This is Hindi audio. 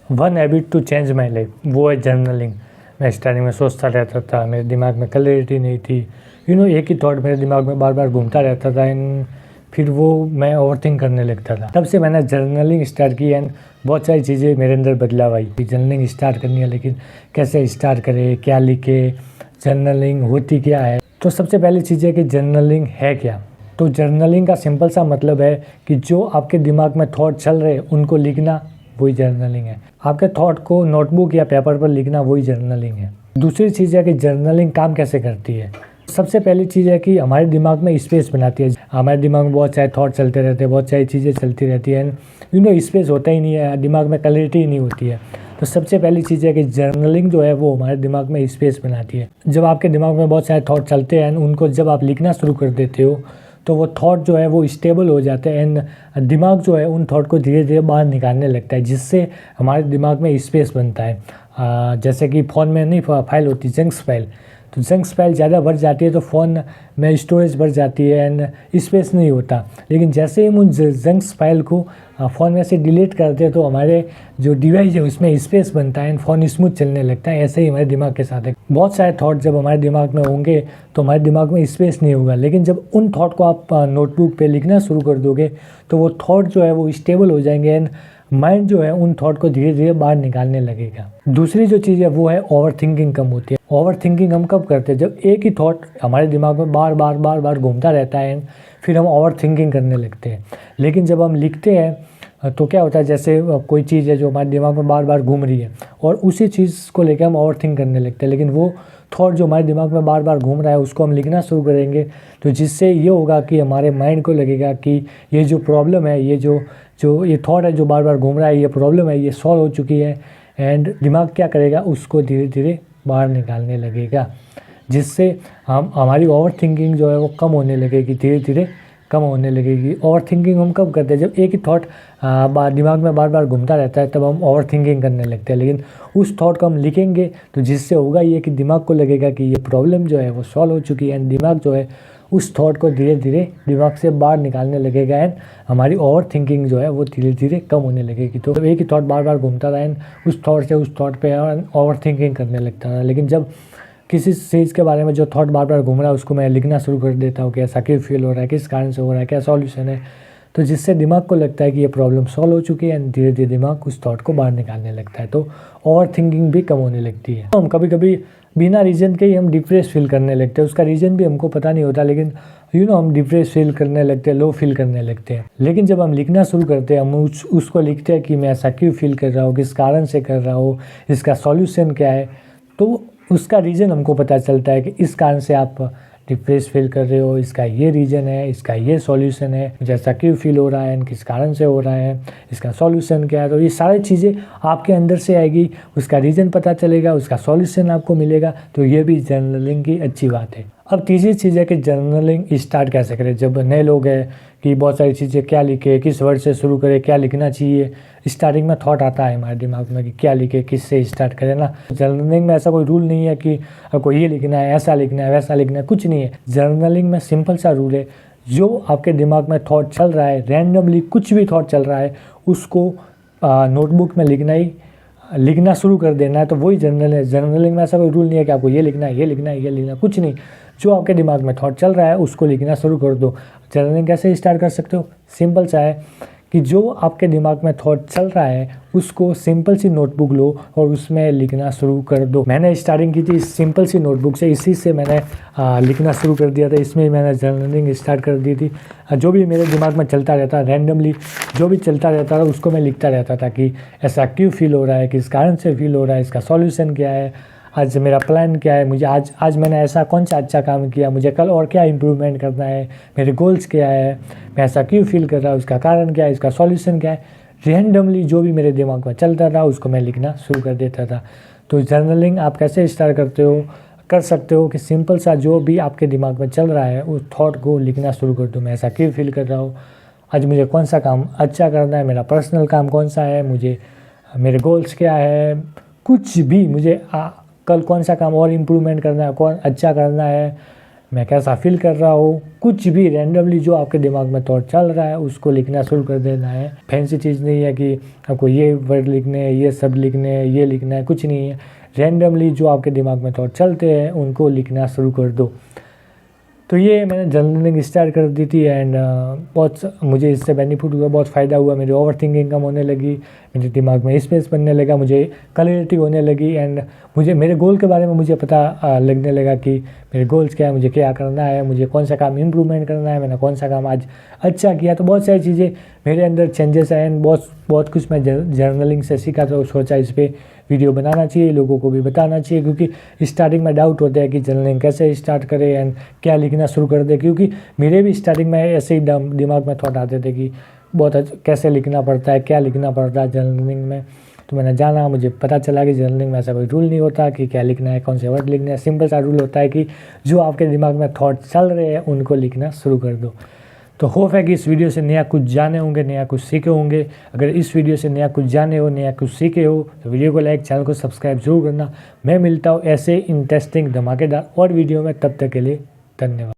One habit to change my life, वो है जर्नलिंग। मैं स्टार्टिंग में सोचता रहता था, मेरे दिमाग में क्लैरिटी नहीं थी। एक ही थॉट मेरे दिमाग में बार बार घूमता रहता था एंड फिर वो मैं ओवरथिंक करने लगता था। तब से मैंने जर्नलिंग स्टार्ट की एंड बहुत सारी चीज़ें मेरे अंदर बदलाव आई। जर्नलिंग स्टार्ट करनी है, लेकिन कैसे स्टार्ट करें, क्या लिखे, जर्नलिंग होती क्या है। तो सबसे पहली चीज़ है कि जर्नलिंग है क्या। तो जर्नलिंग का सिंपल सा मतलब है कि जो आपके दिमाग में थॉट चल रहे हैं उनको लिखना, वही जर्नलिंग है। आपके थॉट को नोटबुक या पेपर पर लिखना, वही जर्नलिंग है। दूसरी चीज़ है कि जर्नलिंग काम कैसे करती है। सबसे पहली चीज़ है कि हमारे दिमाग में स्पेस बनाती है। हमारे दिमाग में बहुत सारे थॉट चलते रहते हैं, बहुत सारी चीज़ें चलती रहती हैं, स्पेस होता ही नहीं है, दिमाग में क्लैरिटी ही नहीं होती है। तो सबसे पहली चीज़ है कि जर्नलिंग जो है वो हमारे दिमाग में स्पेस बनाती है। जब आपके दिमाग में बहुत सारे थॉट चलते हैं, उनको जब आप लिखना शुरू कर देते हो तो वो थॉट जो है वो स्टेबल हो जाते हैं एंड दिमाग जो है उन थॉट को धीरे धीरे बाहर निकालने लगता है, जिससे हमारे दिमाग में स्पेस बनता है। जैसे कि फ़ोन में नहीं फाइल होती, जंक्स फाइल, तो जंक्स फाइल ज़्यादा बढ़ जाती है तो फ़ोन में स्टोरेज बढ़ जाती है एंड स्पेस नहीं होता। लेकिन जैसे ही हम उन जंक्स फाइल को फ़ोन में से डिलीट करते हैं तो हमारे जो डिवाइस है उसमें स्पेस बनता है एंड फ़ोन स्मूथ चलने लगता है। ऐसे ही हमारे दिमाग के साथ है। बहुत सारे थॉट जब हमारे दिमाग में होंगे तो हमारे दिमाग में स्पेस नहीं होगा, लेकिन जब उन थॉट को आप नोटबुक पे लिखना शुरू कर दोगे तो वो थॉट जो है वो स्टेबल हो जाएंगे एंड माइंड जो है उन थॉट को धीरे धीरे बाहर निकालने लगेगा। दूसरी जो चीज़ है वो है ओवर थिंकिंग कम होती है। ओवर थिंकिंग हम कब करते हैं, जब एक ही थॉट हमारे दिमाग में बार बार बार बार घूमता रहता है फिर हम ओवर थिंकिंग करने लगते हैं। लेकिन जब हम लिखते हैं तो क्या होता है, जैसे कोई चीज़ है जो हमारे दिमाग में बार बार घूम रही है और उसी चीज़ को लेकर हम ओवर थिंक करने लगते हैं, लेकिन वो थॉट जो हमारे दिमाग में बार बार घूम रहा है उसको हम लिखना शुरू करेंगे तो जिससे ये होगा कि हमारे माइंड को लगेगा कि ये जो प्रॉब्लम है, ये जो ये थॉट है जो बार बार घूम रहा है, ये प्रॉब्लम है, ये सॉल्व हो चुकी है एंड दिमाग क्या करेगा, उसको धीरे धीरे बाहर निकालने लगेगा, जिससे हमारी ओवर थिंकिंग जो है वो कम होने लगेगी, धीरे धीरे कम होने लगेगी। ओवर थिंकिंग हम कब करते हैं, जब एक ही थॉट दिमाग में बार बार घूमता रहता है तब हम ओवर थिंकिंग करने लगते हैं। लेकिन उस थॉट को हम लिखेंगे तो जिससे होगा ये कि दिमाग को लगेगा कि ये प्रॉब्लम जो है वो सॉल्व हो चुकी है एंड दिमाग जो है उस थॉट को धीरे धीरे दिमाग से बाहर निकालने लगेगा एंड हमारी ओवर थिंकिंग जो है वो धीरे धीरे कम होने लगेगी। तो एक ही थॉट बार बार घूमता था एंड उस थॉट से उस थॉट पे ओवर थिंकिंग करने लगता था। लेकिन जब किसी चीज़ के बारे में जो थॉट बार बार घूम रहा है उसको मैं लिखना शुरू कर देता हूँ कि ऐसा क्यों फील हो रहा है, किस कारण से हो रहा है, क्या सॉल्यूशन है, तो जिससे दिमाग को लगता है कि ये प्रॉब्लम सॉल्व हो चुकी है एंड धीरे धीरे दिमाग उस थॉट को बाहर निकालने लगता है। तो ओवर थिंकिंग भी कम होने लगती है। हम कभी कभी बिना रीज़न के ही हम डिप्रेस फील करने लगते हैं, उसका रीज़न भी हमको पता नहीं होता, लेकिन हम डिप्रेस फील करने लगते हैं, लो फील करने लगते हैं। लेकिन जब हम लिखना शुरू करते हैं, हम उसको लिखते हैं कि मैं ऐसा क्यों फील कर रहा हूँ, किस कारण से कर रहा हूँ, इसका सॉल्यूशन क्या है, तो उसका रीज़न हमको पता चलता है कि इस कारण से आप डिप्रेस फील कर रहे हो, इसका ये रीज़न है, इसका ये सॉल्यूशन है, जैसा क्यों फील हो रहा है, किस कारण से हो रहा है, इसका सॉल्यूशन क्या है। तो ये सारी चीज़ें आपके अंदर से आएगी, उसका रीज़न पता चलेगा, उसका सॉल्यूशन आपको मिलेगा। तो ये भी जर्नलिंग की अच्छी बात है। अब तीसरी चीज़ है कि जर्नलिंग स्टार्ट कैसे करें। जब नए लोग हैं कि बहुत सारी चीज़ें क्या लिखे, किस वर्ड से शुरू करें, क्या लिखना चाहिए, स्टार्टिंग में थॉट आता है हमारे दिमाग में कि क्या लिखे, किस से स्टार्ट करें ना। जर्नलिंग में ऐसा कोई रूल नहीं है कि आपको ये लिखना है, ऐसा लिखना है, वैसा लिखना है, कुछ नहीं है। जर्नलिंग में सिंपल सा रूल है, जो आपके दिमाग में थॉट चल रहा है, रैंडमली कुछ भी थॉट चल रहा है उसको नोटबुक में लिखना शुरू कर देना है। तो वही जर्नल है। जर्नलिंग में ऐसा कोई रूल नहीं है कि आपको ये लिखना है, ये लिखना है, ये लिखना है, कुछ नहीं। जो आपके दिमाग में थॉट चल रहा है उसको लिखना शुरू कर दो। जर्नलिंग कैसे स्टार्ट कर सकते हो, सिंपल सा है कि जो आपके दिमाग में थॉट चल रहा है उसको सिंपल सी नोटबुक लो और उसमें लिखना शुरू कर दो। मैंने स्टार्टिंग की थी इस सिंपल सी नोटबुक से, इसी से मैंने लिखना शुरू कर दिया था। इसमें मैंने जर्नलिंग स्टार्ट कर दी थी। जो भी मेरे दिमाग में चलता रहता, रैंडमली जो भी चलता रहता था उसको मैं लिखता रहता था कि ऐसा क्यों फील हो रहा है, किस कारण से फील हो रहा है, इसका सॉल्यूशन क्या है, आज मेरा प्लान क्या है, मुझे आज मैंने ऐसा कौन सा अच्छा काम किया, मुझे कल और क्या इम्प्रूवमेंट करना है, मेरे गोल्स क्या है, मैं ऐसा क्यों फील कर रहा हूँ, उसका कारण क्या है, इसका सॉल्यूशन क्या है। रैंडमली जो भी मेरे दिमाग में चलता था उसको मैं लिखना शुरू कर देता था। तो जर्नलिंग आप कैसे स्टार्ट कर सकते हो कि सिंपल सा जो भी आपके दिमाग में चल रहा है उस थॉट को लिखना शुरू कर दो। मैं ऐसा क्यों फील कर रहा हूँ, आज मुझे कौन सा काम अच्छा करना है, मेरा पर्सनल काम कौन सा है, मुझे मेरे गोल्स क्या है, कुछ भी मुझे कल कौन सा काम और इम्प्रूवमेंट करना है, कौन अच्छा करना है, मैं कैसा फील कर रहा हूँ, कुछ भी रैंडमली जो आपके दिमाग में थॉट चल रहा है उसको लिखना शुरू कर देना है। फैंसी चीज़ नहीं है कि आपको ये वर्ड लिखने हैं, ये सब लिखने हैं, ये लिखना है, कुछ नहीं है। रैंडमली जो आपके दिमाग में थॉट चलते हैं उनको लिखना शुरू कर दो। तो ये मैंने जर्नलिंग स्टार्ट कर दी थी एंड बहुत मुझे इससे बेनिफिट हुआ, बहुत फ़ायदा हुआ। मेरी ओवर थिंकिंग कम होने लगी, मेरे दिमाग में स्पेस बनने लगा, मुझे क्लैरिटी होने लगी एंड मुझे मेरे गोल के बारे में मुझे पता लगने लगा कि मेरे गोल्स क्या है, मुझे क्या करना है, मुझे कौन सा काम इम्प्रूवमेंट करना है, मैंने कौन सा काम आज अच्छा किया। तो बहुत सारी चीज़ें मेरे अंदर चेंजेस आए एंड बहुत कुछ मैं जर्नलिंग से सीखा। तो सोचा इस पर वीडियो बनाना चाहिए, लोगों को भी बताना चाहिए, क्योंकि स्टार्टिंग में डाउट होता है कि जर्नलिंग कैसे स्टार्ट करें एंड क्या लिखना शुरू कर दे। क्योंकि मेरे भी स्टार्टिंग में ऐसे ही दिमाग में थॉट आते थे कि कैसे लिखना पड़ता है, क्या लिखना पड़ता है जर्नलिंग में। तो मैंने जाना, मुझे पता चला कि जर्नलिंग में ऐसा कोई रूल नहीं होता कि क्या लिखना है, कौन से वर्ड लिखने हैं। सिंपल सा रूल होता है कि जो आपके दिमाग में थॉट चल रहे हैं उनको लिखना शुरू कर दो। तो होप है कि इस वीडियो से नया कुछ जाने होंगे, नया कुछ सीखे होंगे। अगर इस वीडियो से नया कुछ जाने हो, नया कुछ सीखे हो तो वीडियो को लाइक, चैनल को सब्सक्राइब जरूर करना। मैं मिलता हूँ ऐसे इंटरेस्टिंग धमाकेदार और वीडियो में, तब तक के लिए धन्यवाद।